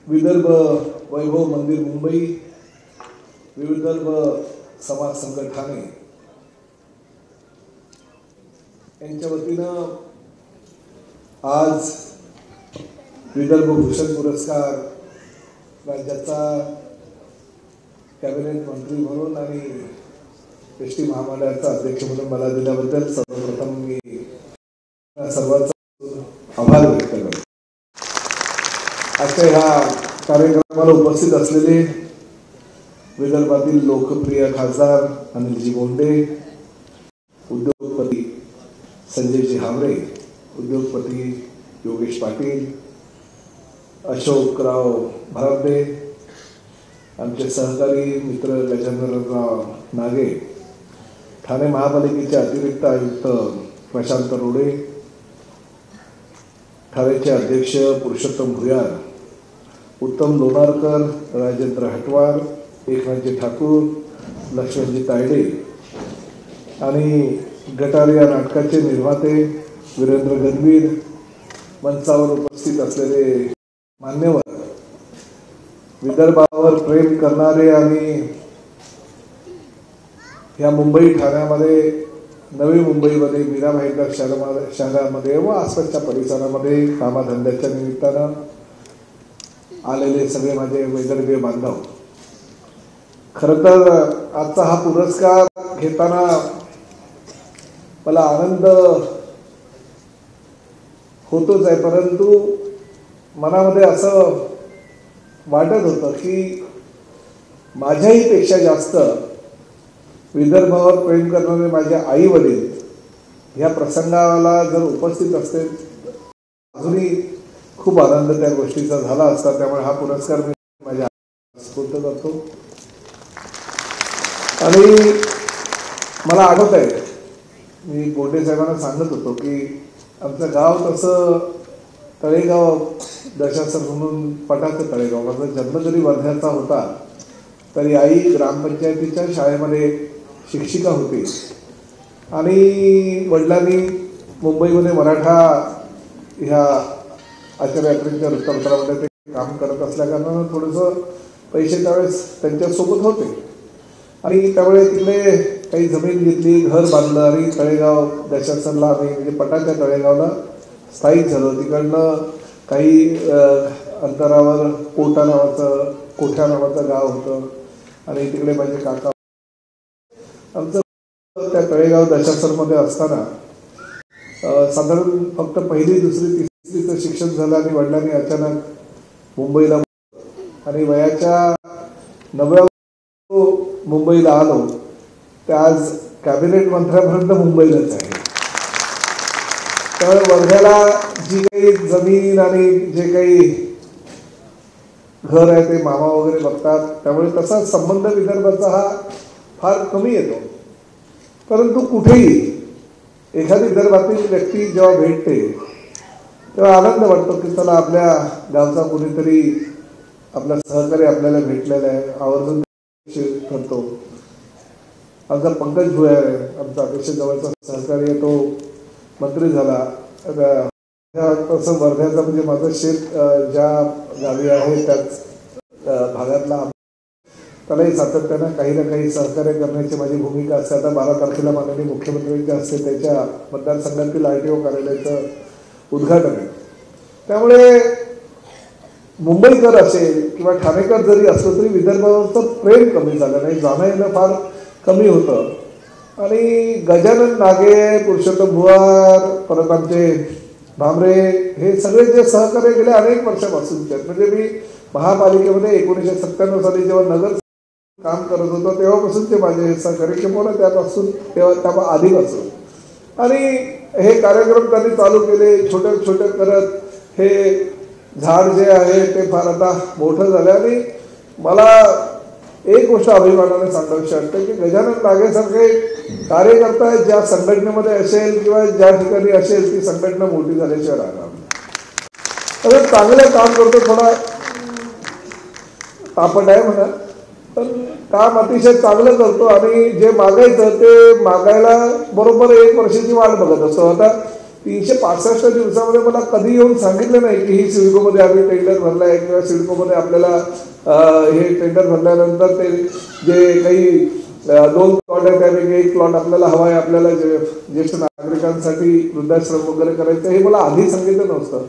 विदर्भ वैभव मंदिर मुंबई, विदर्भ समाज संघटने यांच्या वतीनं आज विदर्भ भूषण पुरस्कार राज्याचा कॅबिनेट मंत्री म्हणून आणि एसटी महामंडळाचा अध्यक्ष म्हणून मला दिल्याबद्दल सर्वप्रथम मी सर्वांचा आभार व्यक्त करतो। आजच्या ह्या कार्यक्रमाला उपस्थित असलेले विदर्भातील लोकप्रिय खासदार अनिलजी बोंडे, उद्योगपती संजयजी हावरे, उद्योगपती योगेश पाटील, अशोकराव भराबदे, आमचे सहकारी मित्र गजाननराव नागे, ठाणे महापालिकेचे अतिरिक्त आयुक्त प्रशांत रोडे, ठाण्याचे अध्यक्ष पुरुषोत्तम भुयार, उत्तम लोणारकर, राजेंद्र हटवार, एकनाथजी ठाकूर, लक्ष्मणजी तायडे आणि गटार या नाटकाचे निर्माते वीरेंद्र गणवीर, मंचावर उपस्थित असलेले मान्यवर, विदर्भावर प्रेम करणारे आणि या मुंबई ठाण्यामध्ये नवी मुंबईमध्ये मीरा भाईंदर शहरामध्ये व आसपासच्या परिसरामध्ये कामाधंद्याच्या निमित्तानं आलेले सगळे माझे वैदर्भीय बांधव, खरं तर आजचा हा पुरस्कार घेताना मला आनंद होतोच आहे, परंतु मनामध्ये असं वाटत होतं की माझ्याही पेक्षा जास्त विदर्भावर प्रेम करणारे माझे आई वडील ह्या प्रसंगाला जर उपस्थित असते अजूनही खूप आनंद त्या गोष्टीचा झाला असता। त्यामुळे हा पुरस्कार मी माझ्या स्फूर्त करतो। आणि मला आठवत आहे मी बोंडे साहेबांना सांगत होतो की आमचं गाव तसं तळेगाव दशासर म्हणून पटाचं तळेगाव, माझा जन्म जरी वर्ध्याचा होता तरी आई ग्रामपंचायतीच्या शाळेमध्ये शिक्षिका होती आणि वडिलांनी मुंबईमध्ये मराठा ह्या आचार्यात्रेच्या वृत्तपत्रामध्ये ते काम करत असल्या कारणानं थोडंसं पैसे त्यावेळेस त्यांच्यासोबत होते आणि त्यामुळे तिकडे काही जमीन घेतली, घर बांधलं आणि तळेगाव दशासरला आम्ही म्हणजे पटाच्या तळेगावला स्थायिक झालो। तिकडनं काही अंतरावर कोठा नावाचं गाव होतं आणि तिकडे माझे काका, आमचं त्या तळेगाव दशासरमध्ये असताना साधारण फक्त पहिली दुसरी तिसरीचं शिक्षण झालं आणि वडिलांनी अचानक मुंबईला आणि वयाच्या 9व्या मुंबईला आलो ते आज कॅबिनेट मंत्र्यापर्यंत मुंबईलाच आहे। तर वर्ध्याला जी काही जमीन आणि जे काही घर आहे ते मामा वगैरे बघतात, त्यामुळे तसा संबंध विदर्भाचा हा फार कमी येतो। परंतु कुठेही एखादी विदर्भातील व्यक्ती जेव्हा भेटते तेव्हा आनंद वाटतो की चला आपल्या गावचा कोणीतरी आपला सहकारी आपल्याला भेटलेला आहे, आवर्जून करतो। आमचा पंकज भुयार आहे, आमचा अतिशय जवळचा सहकारी आहे, तो मंत्री झाला। तसं वर्ध्याचा म्हणजे माझं शेत ज्या गावी आहे त्याच भागातला त्यालाही सातत्यानं काही ना काही सहकार्य करण्याची माझी भूमिका असते। आता 12 तारखेला माननीय मुख्यमंत्र्यांच्या हस्ते त्याच्या मतदारसंघातील RTO कार्यालयाचं उद्घाटन आहे। त्यामुळे मुंबईकर असेल किंवा ठाणेकर जरी असलं तरी विदर्भावरचं प्रेम कमी झालं नाही, जाणं येणं फार कमी होतं। आणि गजानन नागे, पुरुषोत्तम भुयार, परत आमचे भामरे हे सगळे जे सहकार्य गेले अनेक वर्षापासूनचे आहेत। म्हणजे मी महापालिकेमध्ये 1997 साली जेव्हा नगर काम करत होतो तेव्हापासूनचे माझे सहकार्य किंवा त्यापासून त्या आधीपासून आणि हे कार्यक्रम त्यांनी चालू केले छोटे छोटे करत हे झाड जे आहे ते फार आता मोठं झालं। आणि मला एक गोष्ट अभिमानाने सांगावीशी वाटतं की गजानन नागेसारखे कार्यकर्ता ज्या संघटनेमध्ये असेल किंवा ज्या ठिकाणी असेल ती संघटना मोठी झाल्याशिवाय राहणार नाही। तर चांगलं काम करतो, थोडा तापट आहे म्हणा, पण काम अतिशय चांगलं करतो आणि जे मागायचं ते मागायला बरोबर 1 वर्षाची वाट बघत असतो। आता 365 दिवसामध्ये मला कधी येऊन सांगितलं नाही की ही सिडकोमध्ये आम्ही टेंडर भरला आहे किंवा सिडकोमध्ये आपल्याला हे टेंडर भरल्यानंतर ते जे काही 2 प्लॉट आहे त्यापैकी 1 प्लॉट आपल्याला हवा आहे, आपल्याला ज्येष्ठ नागरिकांसाठी वृद्धाश्रम वगैरे करायचं, हे मला आधी सांगितलं नव्हतं.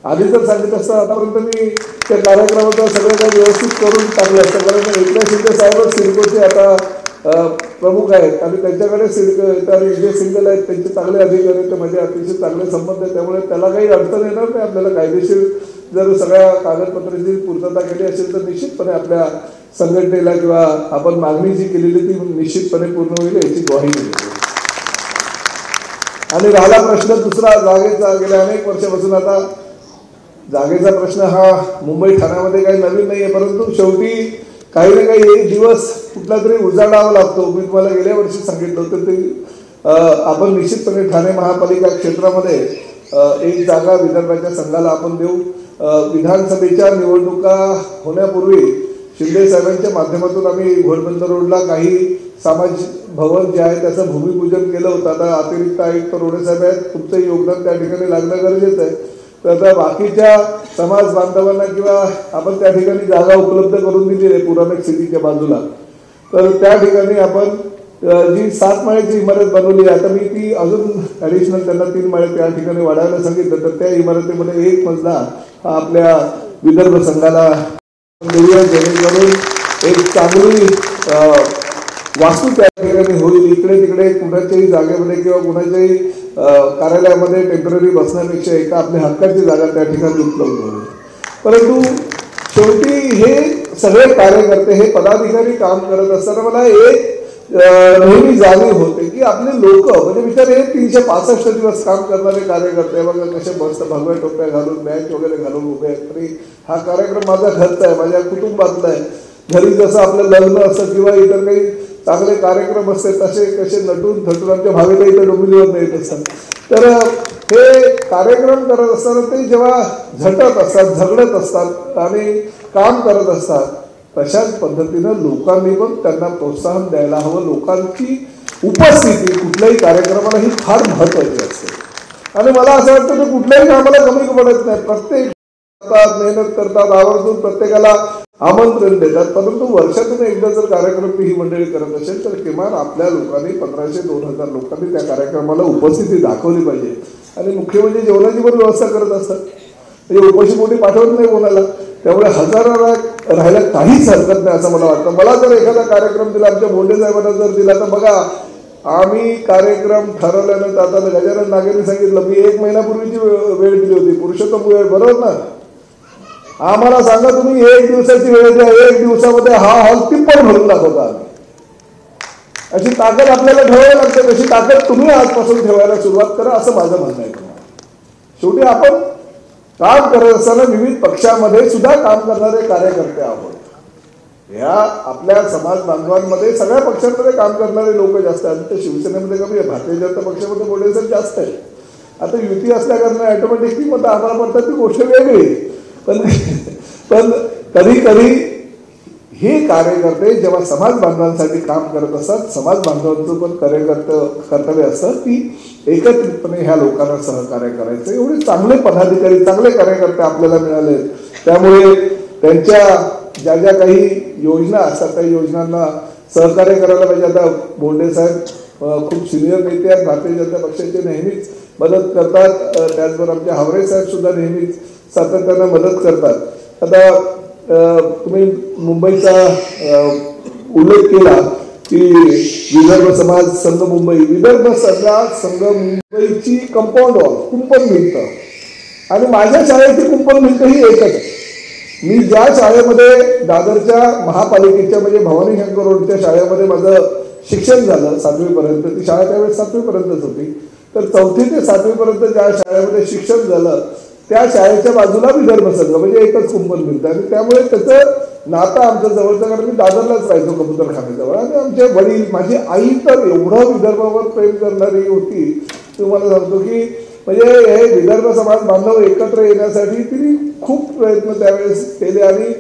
आधी जर सांगितलं असतं आतापर्यंत मी त्या कार्यक्रमाचं सगळं काही व्यवस्थित करून टाकलं असतं. कारण एकनाथ शिंदे साहेबच सिडकोचे आता प्रमुख आहेत आणि त्यांच्याकडे जे सिंगल आहेत त्यांचे चांगले अधिकारी, ते म्हणजे अतिशय चांगले संबंध आहेत. त्यामुळे त्याला काही अडचण येणार नाही. आपल्याला कायदेशीर जर सगळ्या कागदपत्रांची पूर्तता केली असेल तर निश्चितपणे आपल्या संघटनेला किंवा आपण मागणी जी केलेली ती निश्चितपणे पूर्ण होईल याची ग्वाही दिली. आणि राहिला प्रश्न दुसरा जागेचा, गेल्या अनेक वर्षापासून आता जागेचा प्रश्न हा मुंबई ठाण्यामध्ये काही नवीन नाहीये, परंतु शेवटी काही ना काही एक दिवस कुठला तरी उजाडावा लागतो. मी तुम्हाला गेल्या वर्षी सांगितलं होतं ते आपण निश्चितपणे ठाणे महापालिका क्षेत्रामध्ये एक जागा विदर्भाच्या संघाला आपण देऊ. विधानसभेच्या निवडणुका होण्यापूर्वी शिंदे साहेबांच्या माध्यमातून आम्ही घोडबंदर रोडला काही सामाजिक भवन जे आहे त्याचं भूमिपूजन केलं होतं. आता अतिरिक्त आयुक्त रोडे साहेब आहेत, तुमचं योगदान त्या ठिकाणी लागणं गरजेचं आहे. तर आता बाकीच्या समाज बांधवांना किंवा आपण त्या ठिकाणी जागा उपलब्ध करून दिली आहे पुरामेट सिटीच्या बाजूला, तर त्या ठिकाणी आपण जी 7 माळ्याची इमारत बनवली आहे, आता मी ती अजून ॲडिशनल त्यांना 3 माळे त्या ठिकाणी वाढवायला सांगितलं. तर त्या इमारतीमध्ये 1 मजला हा आपल्या विदर्भ संघाला देऊया, जेणेकरून एक चांगली वास्तू त्या ठिकाणी होईल. इकडे तिकडे कुणाच्याही जागेमध्ये किंवा कुणाच्याही कार्यालयामध्ये टेम्पररी बसण्यापेक्षा एका आपल्या हक्काची जागा त्या ठिकाणी उपलब्ध होईल. परंतु शेवटी हे सगळे कार्यकर्ते, हे पदाधिकारी काम करत असताना मला एक नेहमी जाणीव होते की आपले लोक म्हणजे बिचारे 365 दिवस काम करणारे कार्यकर्ते बघा कसे मस्त भगव्या टोप्या घालून मॅच वगैरे घालून उभे आहेत. तरी हा कार्यक्रम माझा घरचा आहे, माझ्या कुटुंबातला आहे. घरी जसं आपलं लग्न असतं किंवा इतर काही चांगले कार्यक्रम असते तसे कसे नटून थटून आमच्या भावेला इथे डोंबिवलीवर येत असतात. तर हे कार्यक्रम करत असताना ते जेव्हा झटत असतात, झगडत असतात आणि काम करत असतात, तशाच पद्धतीनं लोकांनी पण त्यांना प्रोत्साहन द्यायला हवं. लोकांची उपस्थिती कुठल्याही कार्यक्रमाला ही फार महत्वाची असते आणि मला असं वाटतं की कुठल्याही कामाला कमी पडत नाही. प्रत्येक मेहनत करतात, आवर्जून प्रत्येकाला आमंत्रण देतात. परंतु वर्षातून एकदा जर कार्यक्रम ही मंडळी करत असेल तर किमान आपल्या लोकांनी 1500-2000 लोकांनी त्या कार्यक्रमाला उपस्थिती दाखवली पाहिजे. आणि मुख्य म्हणजे जेवणाची पण व्यवस्था करत असतात, म्हणजे उपाशी पोटी पाठवत नाही कोणाला. त्यामुळे हजाराला राहायला काहीच हरकत नाही असं मला वाटतं. मला जर एखादा कार्यक्रम दिला, आमच्या बोंडे साहेबांना जर दिला, तर बघा आम्ही कार्यक्रम ठरवल्यानंतर आता गजानन नागेंनी सांगितलं मी 1 महिन्यापूर्वीची वेळ दिली होती, पुरुषोत्तम वेळ, बरोबर ना? आम्हाला सांगा तुम्ही 1 दिवसाची वेळ द्या, 1 दिवसामध्ये हा हॉल तिप्पट भरून दाखवता आम्ही. अशी ताकद आपल्याला ठेवायला लागते. तशी ताकद तुम्ही आजपासून ठेवायला सुरुवात करा असं माझं म्हणणं आहे. शेवटी आपण काम करत असताना विविध पक्षामध्ये सुद्धा काम करणारे कार्यकर्ते आहोत. या आपल्या समाज बांधवांमध्ये सगळ्या पक्षांमध्ये काम करणारे लोक जास्त आहेत. तर शिवसेनेमध्ये कमी आहे, भारतीय जनता पक्षामध्ये बोलायचं जास्त आहे. आता युती असल्याकारणे ऑटोमॅटिकली मत आम्हाला पडतात ती गोष्ट वेगळी. पण कधी कधी हे कार्यकर्ते जेव्हा समाज बांधवांसाठी काम करत असतात, समाज बांधवांचं पण कर्तव्य असतं की एकत्रितपणे ह्या लोकांना सहकार्य करायचं. एवढे चांगले पदाधिकारी, चांगले कार्यकर्ते आपल्याला मिळाले. त्यामुळे त्यांच्या ज्या ज्या काही योजना असतात त्या योजनांना सहकार्य करायला पाहिजे. आता बोंडे साहेब खूप सिनियर नेते आहेत, भारतीय जनता पक्षाचे नेहमीच मदत करतात. त्याचबरोबर आमचे हावरे साहेब सुद्धा नेहमीच सातत्याने मदत करतात. आता तुम्ही मुंबईचा उल्लेख केला की विदर्भ समाज संघ मुंबई, विदर्भ समाज संघ मुंबईची कंपाऊंड वॉल, कुंपण भिंत आणि माझ्या शाळेची कुंपण भिंत ही एकच आहे. मी ज्या शाळेमध्ये दादरच्या महापालिकेच्या म्हणजे भवानी शंकर रोडच्या शाळेमध्ये माझं शिक्षण झालं 7वी पर्यंत, ती शाळा त्यावेळेस 7वी पर्यंतच होती. तर 4थी ते 7वी पर्यंत ज्या शाळेमध्ये शिक्षण झालं त्या शाळेच्या बाजूला विदर्भ संघ म्हणजे एकच कुंपण भिंत. आणि त्यामुळे त्याचं नातं आमचं जवळचं, कारण मी दादरलाच राहायचो कबूतरखान्याजवळ. आणि आमचे वडील, माझी आई तर एवढं विदर्भावर प्रेम करणारी होती, तुम्हाला सांगतो की म्हणजे हे विदर्भ समाज बांधव एकत्र येण्यासाठी तिने खूप प्रयत्न त्यावेळेस केले आणि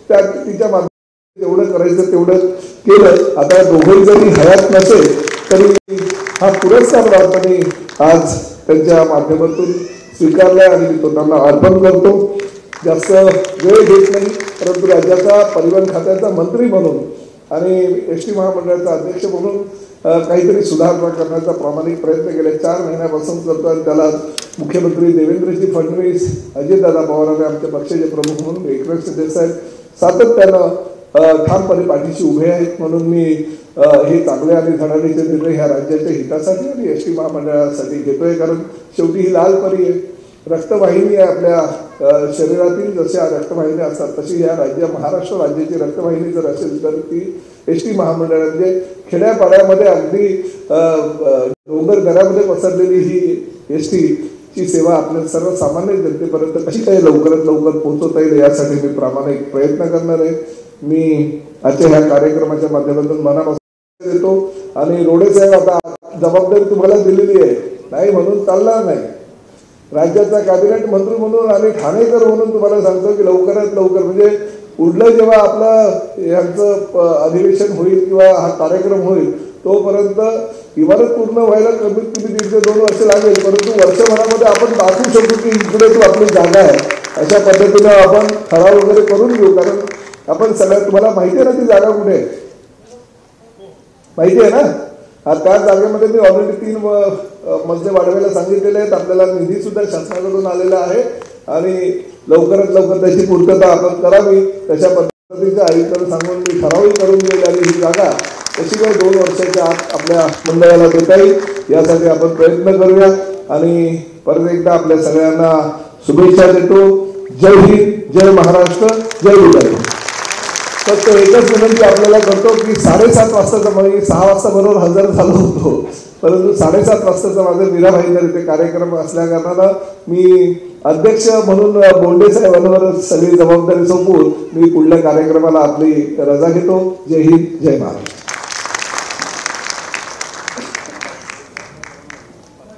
त्या तिच्या माध्यमातून जेवढं करायचं तेवढं केलं. आता दोघंही जरी हयात नसेल तरी हा पुरस्कार भारताने आज त्यांच्या माध्यमातून स्वीकारलाय आणि मी तो त्यांना अर्पण करतो. जास्त वेळ घेत नाही, परंतु राज्याचा परिवहन खात्याचा मंत्री म्हणून आणि एस टी महामंडळाचा अध्यक्ष म्हणून काहीतरी सुधारणा करण्याचा प्रामाणिक प्रयत्न गेल्या 4 महिन्यापासून करतो आणि त्याला मुख्यमंत्री देवेंद्रजी फडणवीस, अजितदादा पवार आणि आमच्या पक्षाचे प्रमुख म्हणून एकनाथ शिंदे साहेब सातत्यानं ठामपणे पाठीशी उभे आहेत. म्हणून मी हे चांगले आणि धडाडीचे निर्णय ह्या राज्याच्या हितासाठी आणि एस टी महामंडळासाठी घेतोय. कारण शेवटी ही लाल परी आहे, रक्तवाहिनी आहे आपल्या शरीरातील. जशा रक्तवाहिन्या असतात तशी या महाराष्ट्र राज्याची रक्तवाहिनी जर असेल तर ती एस टी महामंडळ म्हणजे खेड्यापाड्यामध्ये अगदी डोंगर घरामध्ये पसरलेली ही एस टीची सेवा आपल्या सर्वसामान्य जनतेपर्यंत कशी काही लवकरात लवकर पोहोचवता येईल यासाठी मी प्रामाणिक प्रयत्न करणार आहे. मी आजच्या ह्या कार्यक्रमाच्या माध्यमातून मनापासून देतो आणि रोडे साहेब आता जबाबदारी तुम्हाला दिलेली आहे, नाही म्हणून चालणार नाही. राज्याचा कॅबिनेट मंत्री म्हणून आणि ठाणेकर म्हणून तुम्हाला सांगतो की लवकरात लवकर म्हणजे पुढलं जेव्हा आपलं यांचं अधिवेशन होईल किंवा हा कार्यक्रम होईल तोपर्यंत इमारत पूर्ण व्हायला कमीत कमी 1.5 ते 2 वर्ष लागेल. परंतु वर्षभरामध्ये आपण दाखवू शकतो की इकडे तो आपली जागा आहे. अशा पद्धतीनं आपण ठराव वगैरे करून घेऊ. कारण आपण सगळ्यात तुम्हाला माहिती आहे ना ती जागा कुठे आहे, माहिती आहे ना. त्या जागेमध्ये मी ऑलरेडी 3 मजले वाढवायला सांगितलेले आहेत. आपल्याला निधी सुद्धा शासनाकडून आलेला आहे आणि लवकरात लवकर त्याची पूर्तता आपण करावी. तशा पद्धतीच्या आयुक्तांना सांगून मी ठरावही करून घेईल आणि ही जागा कशी काय 2 वर्षाच्या आत आपल्या मंडळाला देता येईल यासाठी आपण प्रयत्न करूया. आणि परत एकदा आपल्या सगळ्यांना शुभेच्छा देतो. जय हिंद, जय महाराष्ट्र, जय विजय. फक्त एकच विनंती आपल्याला करतो की 7:30 वाजताचा म्हणजे 6 वाजता बरोबर हजर झालो होतो, परंतु 7:30 वाजताचा माझा मीराभाईंदर इथे कार्यक्रम असल्या कारणानं मी अध्यक्ष म्हणून बोंडे साहेबांवर सगळी जबाबदारी सोपवून मी पुढल्या कार्यक्रमाला आपली रजा घेतो. जय हिंद, जय महाराष्ट्र.